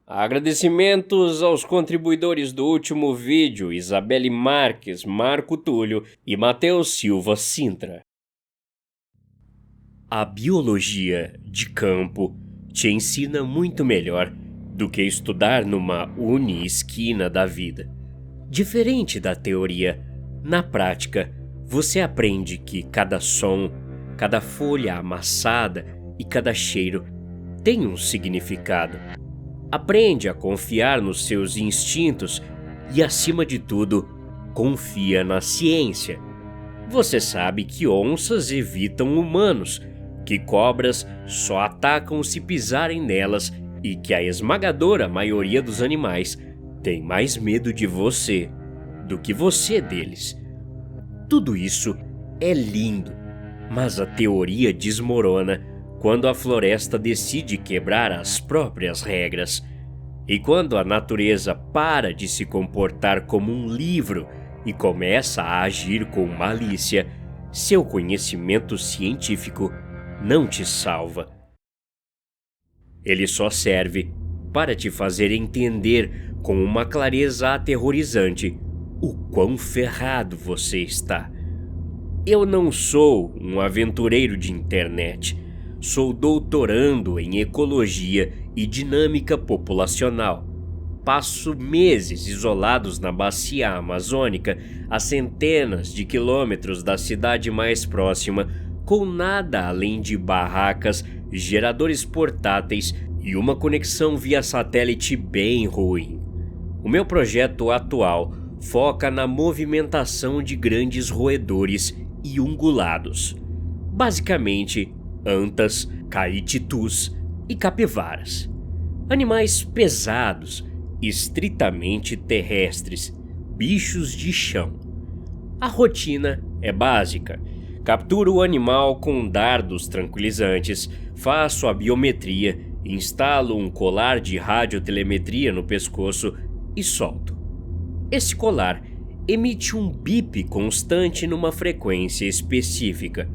Agradecimentos aos contribuidores do último vídeo, Isabelle Marques, Marco Túlio e Matheus Silva Sintra. A biologia de campo te ensina muito melhor do que estudar numa uni-esquina da vida. Diferente da teoria, na prática, você aprende que cada som, cada folha amassada e cada cheiro tem um significado. Aprende a confiar nos seus instintos e, acima de tudo, confia na ciência. Você sabe que onças evitam humanos, que cobras só atacam se pisarem nelas e que a esmagadora maioria dos animais tem mais medo de você do que você deles. Tudo isso é lindo, mas a teoria desmorona quando a floresta decide quebrar as próprias regras. E quando a natureza para de se comportar como um livro e começa a agir com malícia, seu conhecimento científico não te salva. Ele só serve para te fazer entender com uma clareza aterrorizante o quão ferrado você está. Eu não sou um aventureiro de internet. Sou doutorando em ecologia e dinâmica populacional. Passo meses isolados na bacia amazônica, a centenas de quilômetros da cidade mais próxima, com nada além de barracas, geradores portáteis e uma conexão via satélite bem ruim. O meu projeto atual foca na movimentação de grandes roedores e ungulados. Basicamente, antas, caititus e capivaras. Animais pesados, estritamente terrestres, bichos de chão. A rotina é básica. Capturo o animal com dardos tranquilizantes, faço a biometria, instalo um colar de radiotelemetria no pescoço e solto. Esse colar emite um bip constante numa frequência específica.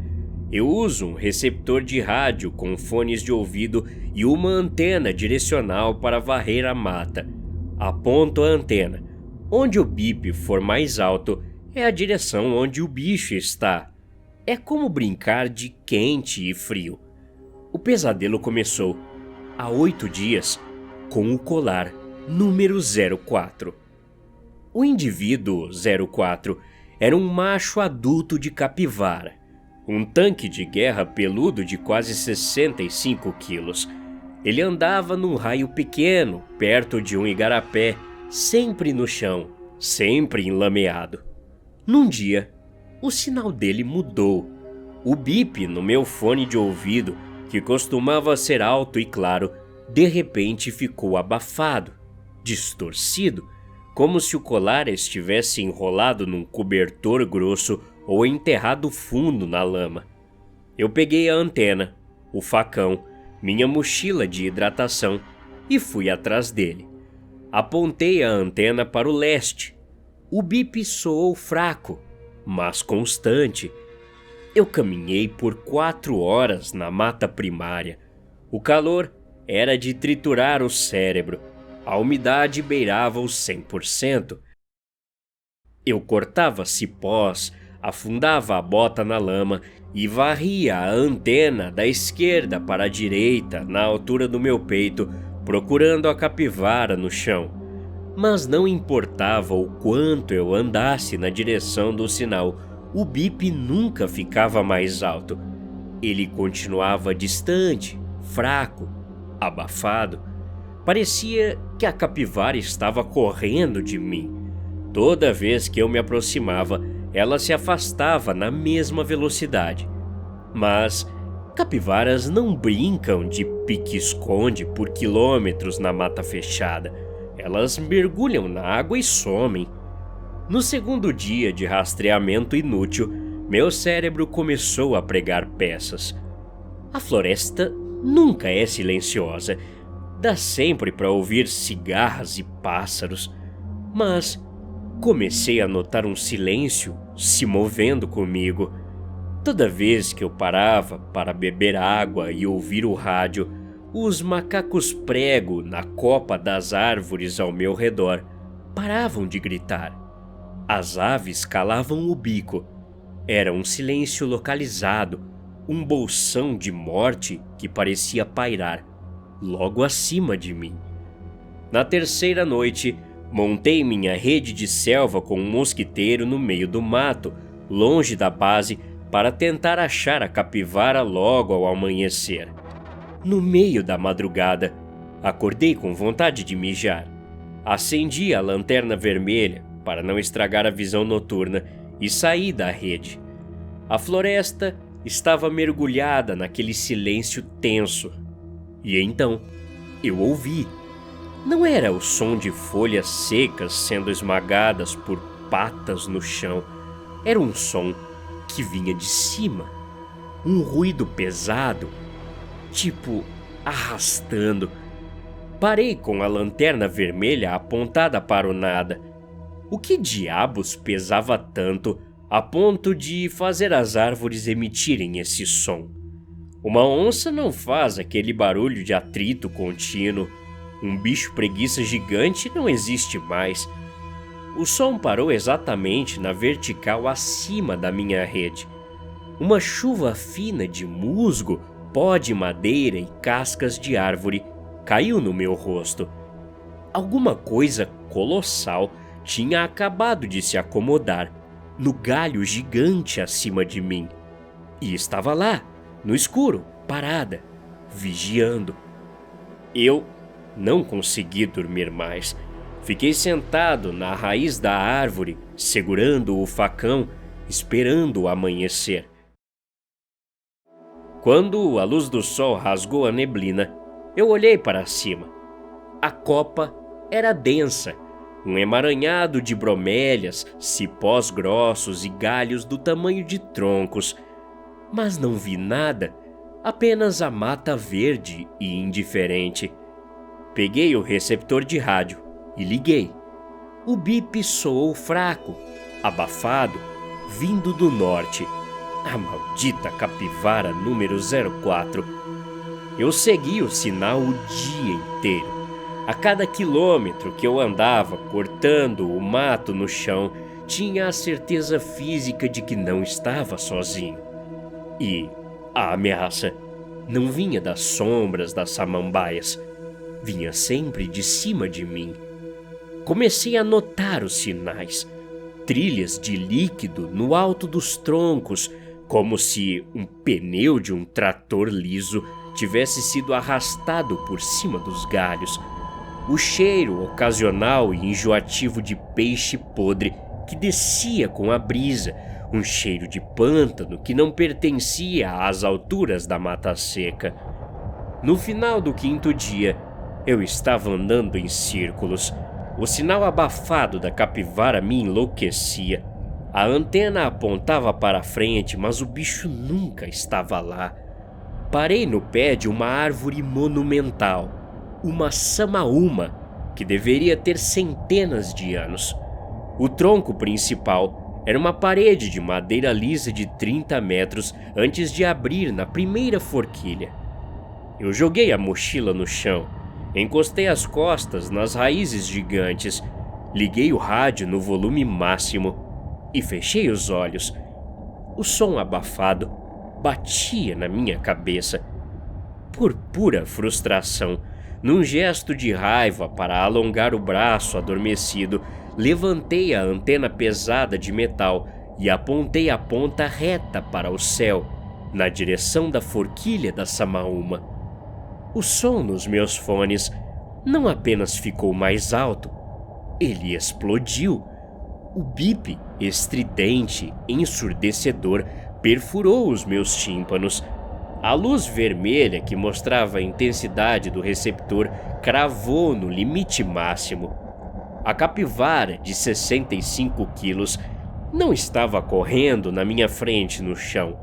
Eu uso um receptor de rádio com fones de ouvido e uma antena direcional para varrer a mata. Aponto a antena. Onde o bip for mais alto é a direção onde o bicho está. É como brincar de quente e frio. O pesadelo começou há 8 dias com o colar número 04. O indivíduo 04 era um macho adulto de capivara. Um tanque de guerra peludo de quase 65 quilos. Ele andava num raio pequeno, perto de um igarapé, sempre no chão, sempre enlameado. Num dia, o sinal dele mudou. O bip no meu fone de ouvido, que costumava ser alto e claro, de repente ficou abafado, distorcido, como se o colar estivesse enrolado num cobertor grosso ou enterrado fundo na lama. Eu peguei a antena, o facão, minha mochila de hidratação e fui atrás dele. Apontei a antena para o leste. O bip soou fraco, mas constante. Eu caminhei por 4 horas na mata primária. O calor era de triturar o cérebro. A umidade beirava os 100%. Eu cortava cipós, afundava a bota na lama e varria a antena da esquerda para a direita na altura do meu peito, procurando a capivara no chão. Mas não importava o quanto eu andasse na direção do sinal, o bip nunca ficava mais alto. Ele continuava distante, fraco, abafado. Parecia que a capivara estava correndo de mim. Toda vez que eu me aproximava, ela se afastava na mesma velocidade. Mas capivaras não brincam de pique-esconde por quilômetros na mata fechada. Elas mergulham na água e somem. No segundo dia de rastreamento inútil, meu cérebro começou a pregar peças. A floresta nunca é silenciosa. Dá sempre para ouvir cigarras e pássaros. Mas comecei a notar um silêncio se movendo comigo. Toda vez que eu parava para beber água e ouvir o rádio, Os macacos prego na copa das árvores ao meu redor paravam de gritar. As aves calavam o bico. Era um silêncio localizado, um bolsão de morte que parecia pairar logo acima de mim. Na terceira noite, montei minha rede de selva com um mosquiteiro no meio do mato, longe da base, para tentar achar a capivara logo ao amanhecer. No meio da madrugada, acordei com vontade de mijar. Acendi a lanterna vermelha para não estragar a visão noturna e saí da rede. A floresta estava mergulhada naquele silêncio tenso. E então, eu ouvi. Não era o som de folhas secas sendo esmagadas por patas no chão. Era um som que vinha de cima. Um ruído pesado, tipo arrastando. Parei com a lanterna vermelha apontada para o nada. O que diabos pesava tanto a ponto de fazer as árvores emitirem esse som? Uma onça não faz aquele barulho de atrito contínuo. Um bicho preguiça gigante não existe mais. O som parou exatamente na vertical acima da minha rede. Uma chuva fina de musgo, pó de madeira e cascas de árvore caiu no meu rosto. Alguma coisa colossal tinha acabado de se acomodar no galho gigante acima de mim. E estava lá, no escuro, parada, vigiando. Eu não consegui dormir mais. Fiquei sentado na raiz da árvore, segurando o facão, esperando o amanhecer. Quando a luz do sol rasgou a neblina, eu olhei para cima. A copa era densa, um emaranhado de bromélias, cipós grossos e galhos do tamanho de troncos. Mas não vi nada, apenas a mata verde e indiferente. Peguei o receptor de rádio e liguei. O bip soou fraco, abafado, vindo do norte. A maldita capivara número 04. Eu segui o sinal o dia inteiro. A cada quilômetro que eu andava cortando o mato no chão, tinha a certeza física de que não estava sozinho. E a ameaça não vinha das sombras das samambaias, vinha sempre de cima de mim. Comecei a notar os sinais, trilhas de líquido no alto dos troncos, como se um pneu de um trator liso tivesse sido arrastado por cima dos galhos. O cheiro ocasional e enjoativo de peixe podre que descia com a brisa, um cheiro de pântano que não pertencia às alturas da mata seca. No final do quinto dia, eu estava andando em círculos. O sinal abafado da capivara me enlouquecia. A antena apontava para frente, mas o bicho nunca estava lá. Parei no pé de uma árvore monumental, uma samaúma, que deveria ter centenas de anos. O tronco principal era uma parede de madeira lisa de 30 metros antes de abrir na primeira forquilha. Eu joguei a mochila no chão, encostei as costas nas raízes gigantes, liguei o rádio no volume máximo e fechei os olhos. O som abafado batia na minha cabeça. Por pura frustração, num gesto de raiva para alongar o braço adormecido, levantei a antena pesada de metal e apontei a ponta reta para o céu, na direção da forquilha da samaúma. O som nos meus fones não apenas ficou mais alto, ele explodiu. O bip, estridente, ensurdecedor, perfurou os meus tímpanos. A luz vermelha que mostrava a intensidade do receptor cravou no limite máximo. A capivara, de 65 quilos, não estava correndo na minha frente no chão.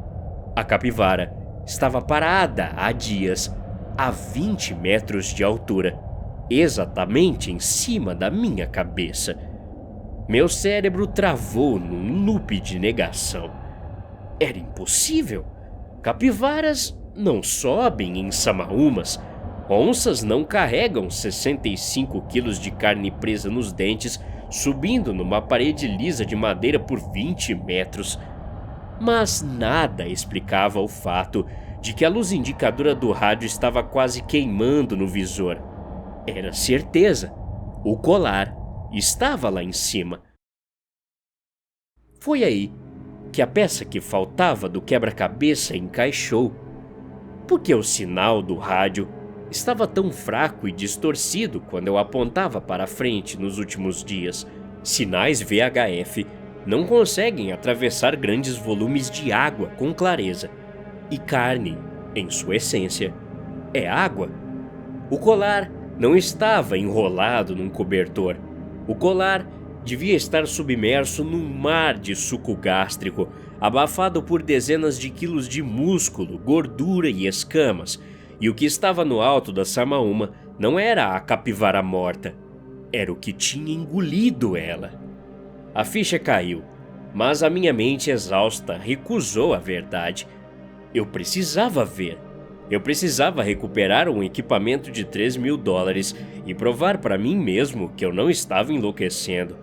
A capivara estava parada há dias, a 20 metros de altura, exatamente em cima da minha cabeça. Meu cérebro travou num loop de negação. Era impossível. Capivaras não sobem em samaúmas. Onças não carregam 65 quilos de carne presa nos dentes, subindo numa parede lisa de madeira por 20 metros. Mas nada explicava o fato de que a luz indicadora do rádio estava quase queimando no visor. Era certeza. O colar estava lá em cima. Foi aí que a peça que faltava do quebra-cabeça encaixou. Porque o sinal do rádio estava tão fraco e distorcido quando eu apontava para frente nos últimos dias. Sinais VHF não conseguem atravessar grandes volumes de água com clareza. E carne, em sua essência, é água. O colar não estava enrolado num cobertor. O colar devia estar submerso num mar de suco gástrico, abafado por dezenas de quilos de músculo, gordura e escamas. E o que estava no alto da Samaúma não era a capivara morta, era o que tinha engolido ela. A ficha caiu, mas a minha mente exausta recusou a verdade. Eu precisava ver. Eu precisava recuperar um equipamento de $3.000 e provar para mim mesmo que eu não estava enlouquecendo.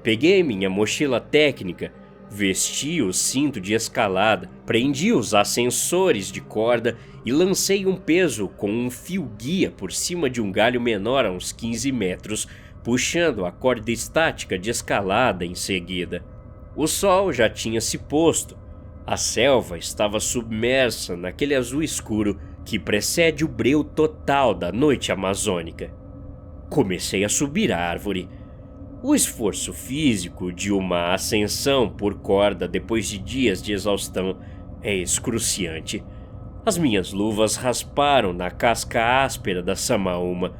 Peguei minha mochila técnica, vesti o cinto de escalada, prendi os ascensores de corda e lancei um peso com um fio guia por cima de um galho menor a uns 15 metros, puxando a corda estática de escalada em seguida. O sol já tinha se posto. A selva estava submersa naquele azul escuro que precede o breu total da noite amazônica. Comecei a subir a árvore. O esforço físico de uma ascensão por corda depois de dias de exaustão é excruciante. As minhas luvas rasparam na casca áspera da Samaúma.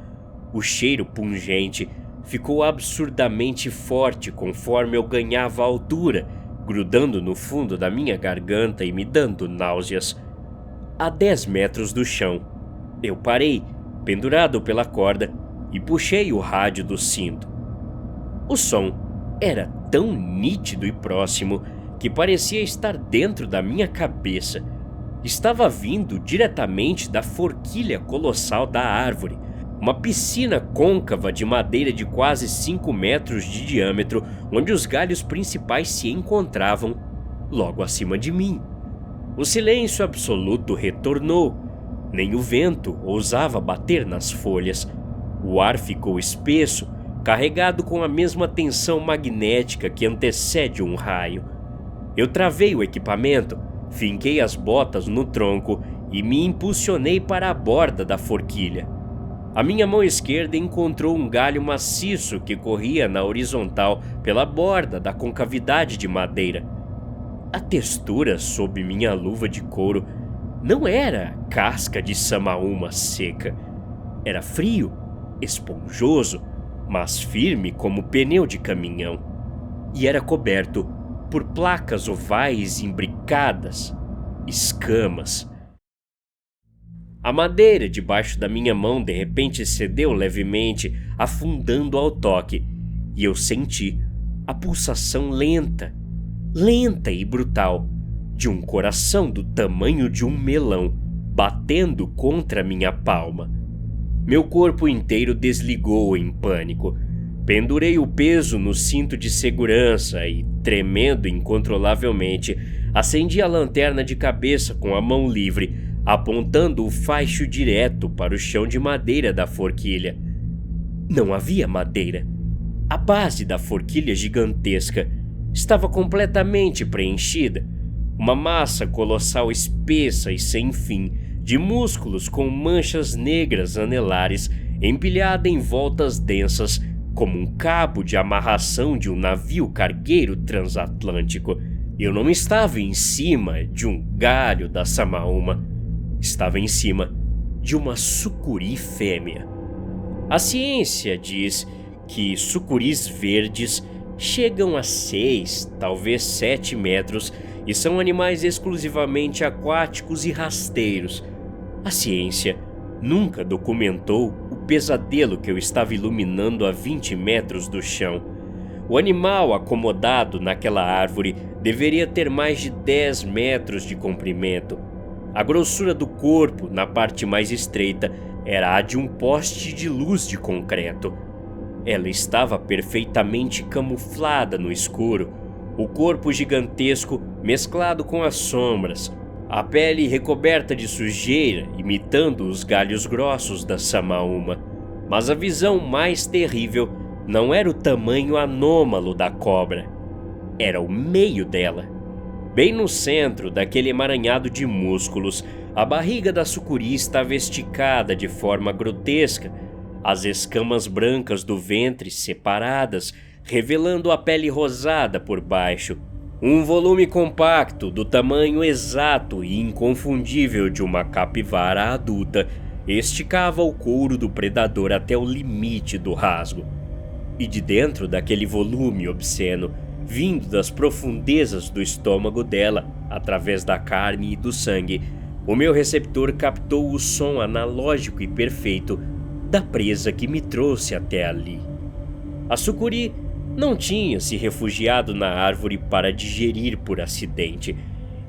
O cheiro pungente ficou absurdamente forte conforme eu ganhava altura, grudando no fundo da minha garganta e me dando náuseas. A 10 metros do chão, eu parei, pendurado pela corda, e puxei o rádio do cinto. O som era tão nítido e próximo que parecia estar dentro da minha cabeça. Estava vindo diretamente da forquilha colossal da árvore, uma piscina côncava de madeira de quase 5 metros de diâmetro, onde os galhos principais se encontravam logo acima de mim. O silêncio absoluto retornou. Nem o vento ousava bater nas folhas. O ar ficou espesso, carregado com a mesma tensão magnética que antecede um raio. Eu travei o equipamento, finquei as botas no tronco e me impulsionei para a borda da forquilha. A minha mão esquerda encontrou um galho maciço que corria na horizontal pela borda da concavidade de madeira. A textura sob minha luva de couro não era casca de Samaúma seca. Era frio, esponjoso, mas firme como pneu de caminhão. E era coberto por placas ovais imbricadas, escamas. A madeira debaixo da minha mão de repente cedeu levemente, afundando ao toque, e eu senti a pulsação lenta e brutal, de um coração do tamanho de um melão, batendo contra minha palma. Meu corpo inteiro desligou em pânico. Pendurei o peso no cinto de segurança e, tremendo incontrolavelmente, acendi a lanterna de cabeça com a mão livre, apontando o faixo direto para o chão de madeira da forquilha. Não havia madeira. A base da forquilha gigantesca estava completamente preenchida. Uma massa colossal espessa e sem fim, de músculos com manchas negras anelares, empilhada em voltas densas, como um cabo de amarração de um navio cargueiro transatlântico. Eu não estava em cima de um galho da Samaúma. Estava em cima de uma sucuri fêmea. A ciência diz que sucuris verdes chegam a 6, talvez 7 metros e são animais exclusivamente aquáticos e rasteiros. A ciência nunca documentou o pesadelo que eu estava iluminando a 20 metros do chão. O animal acomodado naquela árvore deveria ter mais de 10 metros de comprimento. A grossura do corpo, na parte mais estreita, era a de um poste de luz de concreto. Ela estava perfeitamente camuflada no escuro, o corpo gigantesco mesclado com as sombras, a pele recoberta de sujeira imitando os galhos grossos da samaúma. Mas a visão mais terrível não era o tamanho anômalo da cobra, era o meio dela. Bem no centro daquele emaranhado de músculos, a barriga da sucuri estava esticada de forma grotesca, as escamas brancas do ventre separadas, revelando a pele rosada por baixo. Um volume compacto, do tamanho exato e inconfundível de uma capivara adulta, esticava o couro do predador até o limite do rasgo. E de dentro daquele volume obsceno, vindo das profundezas do estômago dela, através da carne e do sangue, o meu receptor captou o som analógico e perfeito da presa que me trouxe até ali. A sucuri não tinha se refugiado na árvore para digerir por acidente.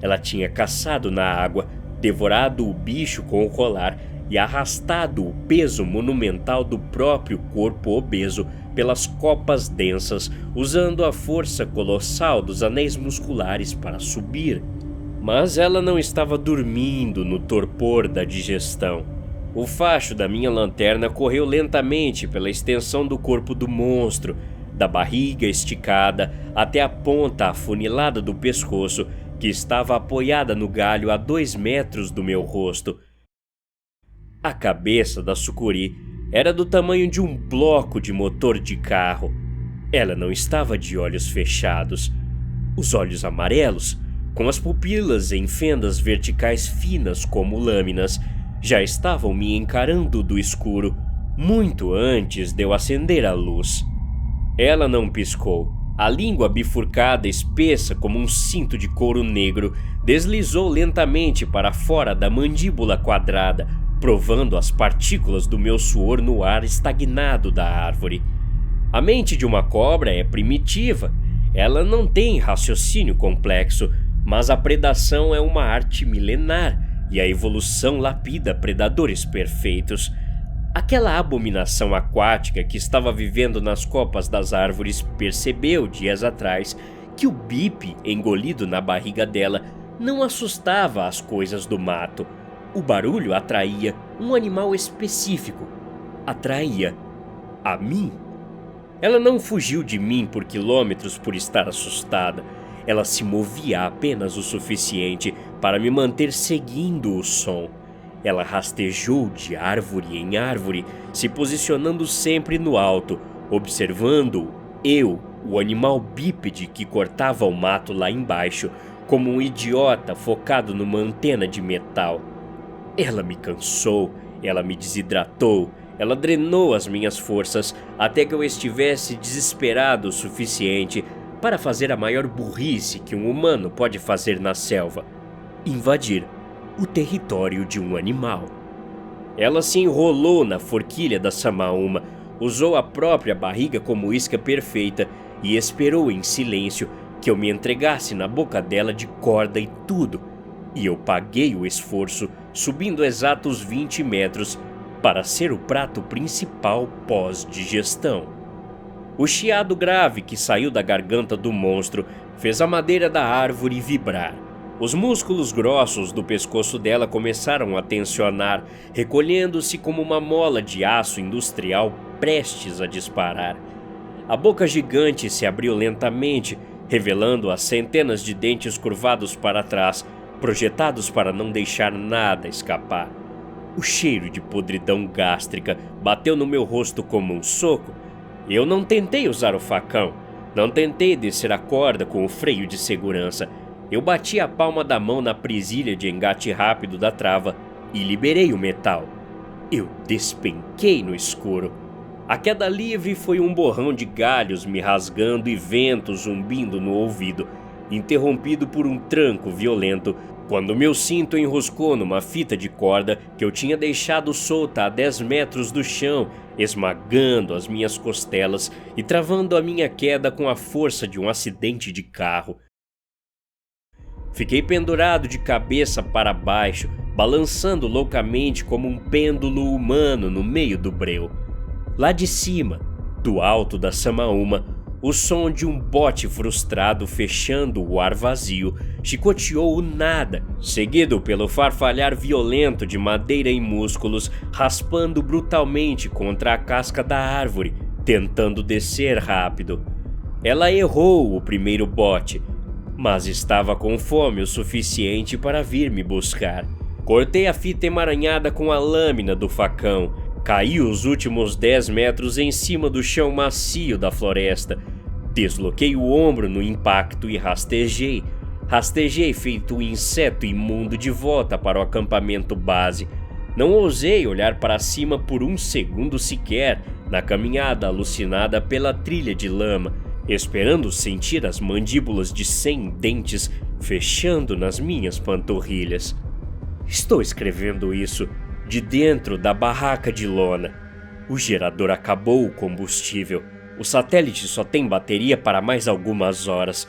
Ela tinha caçado na água, devorado o bicho com o colar e arrastado o peso monumental do próprio corpo obeso pelas copas densas, usando a força colossal dos anéis musculares para subir. Mas ela não estava dormindo no torpor da digestão. O facho da minha lanterna correu lentamente pela extensão do corpo do monstro, da barriga esticada até a ponta afunilada do pescoço, que estava apoiada no galho a 2 metros do meu rosto. A cabeça da sucuri era do tamanho de um bloco de motor de carro. Ela não estava de olhos fechados. Os olhos amarelos, com as pupilas em fendas verticais finas como lâminas, já estavam me encarando do escuro, muito antes de eu acender a luz. Ela não piscou. A língua bifurcada, espessa como um cinto de couro negro, deslizou lentamente para fora da mandíbula quadrada, provando as partículas do meu suor no ar estagnado da árvore. A mente de uma cobra é primitiva. Ela não tem raciocínio complexo, mas a predação é uma arte milenar e a evolução lapida predadores perfeitos. Aquela abominação aquática que estava vivendo nas copas das árvores percebeu dias atrás que o bipe engolido na barriga dela não assustava as coisas do mato. O barulho atraía um animal específico. Atraía a mim. Ela não fugiu de mim por quilômetros por estar assustada. Ela se movia apenas o suficiente para me manter seguindo o som. Ela rastejou de árvore em árvore, se posicionando sempre no alto, observando eu, o animal bípede que cortava o mato lá embaixo, como um idiota focado numa antena de metal. Ela me cansou, ela me desidratou, ela drenou as minhas forças até que eu estivesse desesperado o suficiente para fazer a maior burrice que um humano pode fazer na selva: invadir o território de um animal. Ela se enrolou na forquilha da samaúma, usou a própria barriga como isca perfeita e esperou em silêncio que eu me entregasse na boca dela de corda e tudo. E eu paguei o esforço, subindo exatos 20 metros para ser o prato principal pós-digestão. O chiado grave que saiu da garganta do monstro fez a madeira da árvore vibrar. Os músculos grossos do pescoço dela começaram a tensionar, recolhendo-se como uma mola de aço industrial prestes a disparar. A boca gigante se abriu lentamente, revelando as centenas de dentes curvados para trás, projetados para não deixar nada escapar. O cheiro de podridão gástrica bateu no meu rosto como um soco. Eu não tentei usar o facão, não tentei descer a corda com o freio de segurança. Eu bati a palma da mão na presilha de engate rápido da trava e liberei o metal. Eu despenquei no escuro. A queda livre foi um borrão de galhos me rasgando e vento zumbindo no ouvido, interrompido por um tranco violento quando meu cinto enroscou numa fita de corda que eu tinha deixado solta a 10 metros do chão, esmagando as minhas costelas e travando a minha queda com a força de um acidente de carro. Fiquei pendurado de cabeça para baixo, balançando loucamente como um pêndulo humano no meio do breu. Lá de cima, do alto da Samaúma, o som de um bote frustrado fechando o ar vazio chicoteou o nada, seguido pelo farfalhar violento de madeira e músculos raspando brutalmente contra a casca da árvore, tentando descer rápido. Ela errou o primeiro bote, mas estava com fome o suficiente para vir me buscar. Cortei a fita emaranhada com a lâmina do facão, caí os últimos 10 metros em cima do chão macio da floresta. Desloquei o ombro no impacto e rastejei. Rastejei feito um inseto imundo de volta para o acampamento base. Não ousei olhar para cima por um segundo sequer na caminhada alucinada pela trilha de lama, esperando sentir as mandíbulas de 100 dentes fechando nas minhas panturrilhas. Estou escrevendo isso de dentro da barraca de lona. O gerador acabou o combustível. O satélite só tem bateria para mais algumas horas.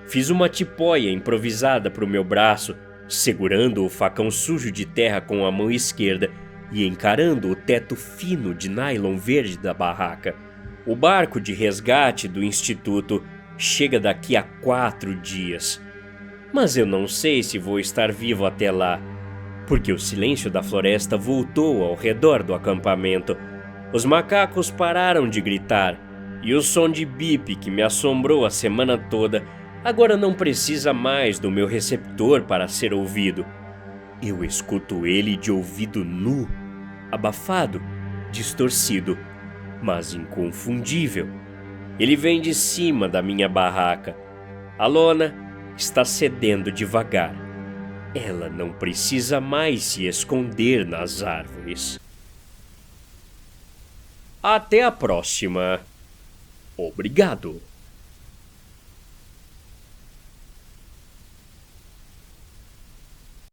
Fiz uma tipóia improvisada para o meu braço, segurando o facão sujo de terra com a mão esquerda e encarando o teto fino de nylon verde da barraca. O barco de resgate do instituto chega daqui a 4 dias. Mas eu não sei se vou estar vivo até lá, porque o silêncio da floresta voltou ao redor do acampamento. Os macacos pararam de gritar, e o som de bip que me assombrou a semana toda agora não precisa mais do meu receptor para ser ouvido. Eu escuto ele de ouvido nu, abafado, distorcido, mas inconfundível. Ele vem de cima da minha barraca. A lona está cedendo devagar. Ela não precisa mais se esconder nas árvores. Até a próxima. Obrigado.